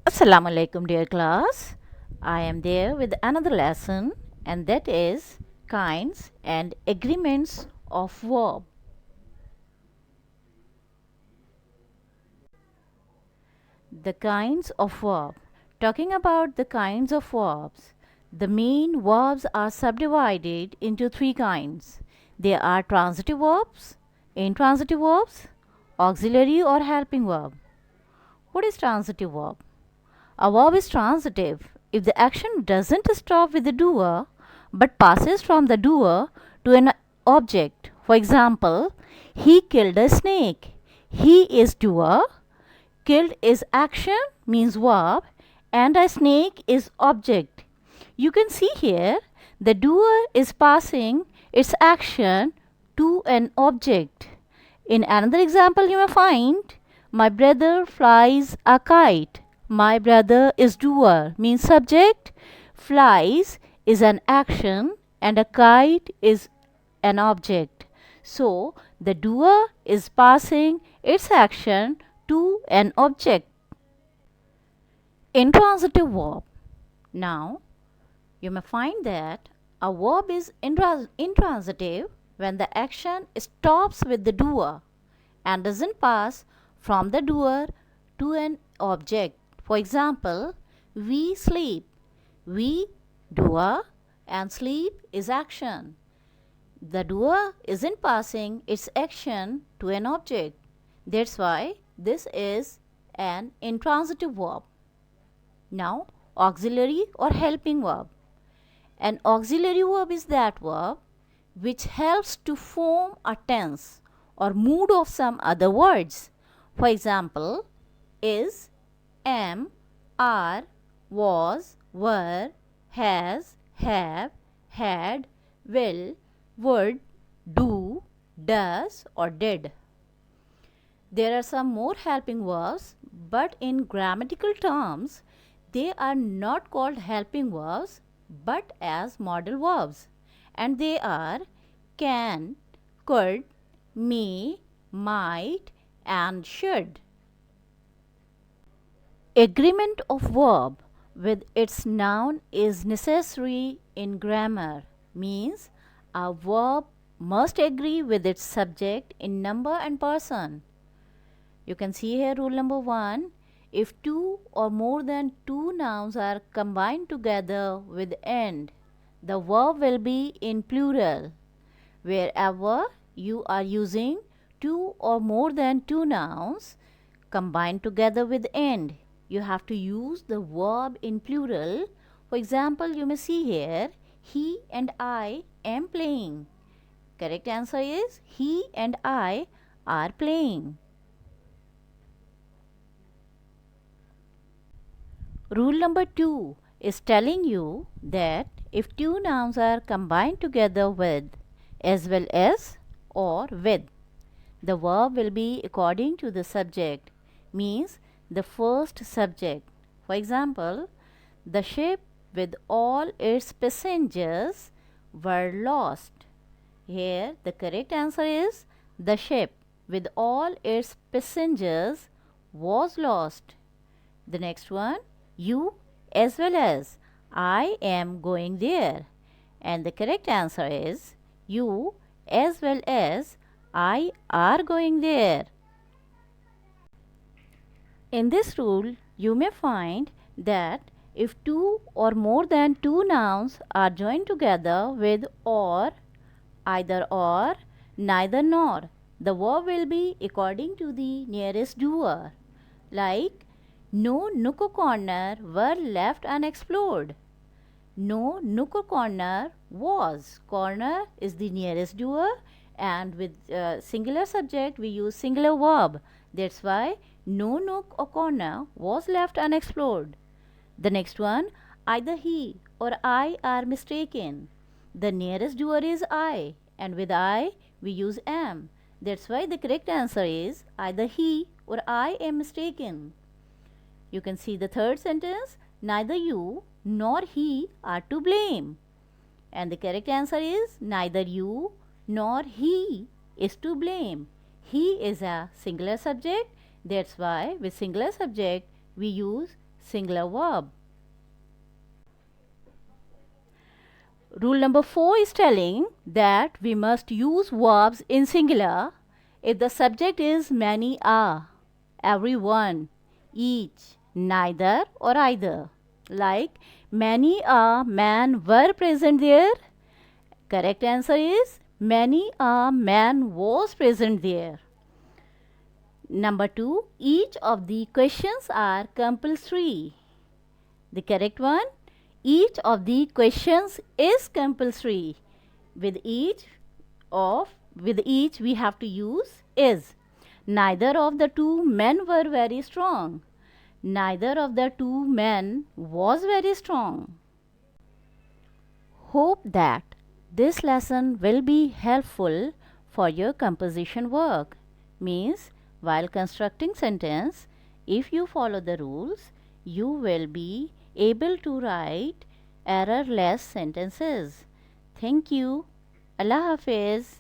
Assalamu alaikum, dear class. I am there with another lesson, and that is kinds and agreements of verb. The kinds of verb. Talking about the kinds of verbs, the main verbs are subdivided into three kinds. They are transitive verbs, intransitive verbs, auxiliary or helping verb. What is transitive verb? A verb is transitive if the action doesn't stop with the doer but passes from the doer to an object. For example, he killed a snake. He is doer, killed is action means verb, and a snake is object. You can see here the doer is passing its action to an object. In another example, you may find my brother flies a kite. My brother is doer means subject, flies is an action, and a kite is an object. So the doer is passing its action to an object. Intransitive verb. Now you may find that a verb is intransitive when the action stops with the doer and doesn't pass from the doer to an object. For example, we sleep. We, doer, and sleep is action. The doer isn't passing its action to an object. That's why this is an intransitive verb. Now, auxiliary or helping verb. An auxiliary verb is that verb which helps to form a tense or mood of some other words. For example, is, am, are, was, were, has, have, had, will, would, do, does, or did. There are some more helping verbs, but in grammatical terms, they are not called helping verbs but as modal verbs, and they are can, could, may, might, and should. Agreement of verb with its noun is necessary in grammar, means a verb must agree with its subject in number and person. You can see here rule number 1. If two or more than two nouns are combined together with and, the verb will be in plural. Wherever you are using two or more than two nouns combined together with and, you have to use the verb in plural. For example, you may see here, he and I am playing. Correct answer is he and I are playing. Rule number 2 is telling you that if two nouns are combined together with as well as or with, the verb will be according to the subject, means the first subject. For example, the ship with all its passengers were lost. Here the correct answer is the ship with all its passengers was lost. The next one, you as well as I am going there. And the correct answer is you as well as I are going there. In this rule, you may find that if two or more than two nouns are joined together with or, either or, neither nor, the verb will be according to the nearest doer. Like, no nook or corner were left unexplored. No nook or corner was. Corner is the nearest doer, and with singular subject we use singular verb. That's why no nook or corner was left unexplored. The next one, either he or I are mistaken. The nearest doer is I, and with I we use am. That's why the correct answer is either he or I am mistaken. You can see the third sentence, neither you nor he are to blame. And the correct answer is neither you nor he is to blame. He is a singular subject. That's why with singular subject we use singular verb. Rule number 4 is telling that we must use verbs in singular if the subject is many are, everyone, each, neither or either. Like many are men were present there. Correct answer is many a man was present there. Number 2, each of the questions are compulsory. The correct one, each of the questions is compulsory. With each we have to use is. Neither of the two men were very strong. Neither of the two men was very strong. Hope that this lesson will be helpful for your composition work. Means while constructing sentence, if you follow the rules, you will be able to write errorless sentences. Thank you. Allah Hafiz.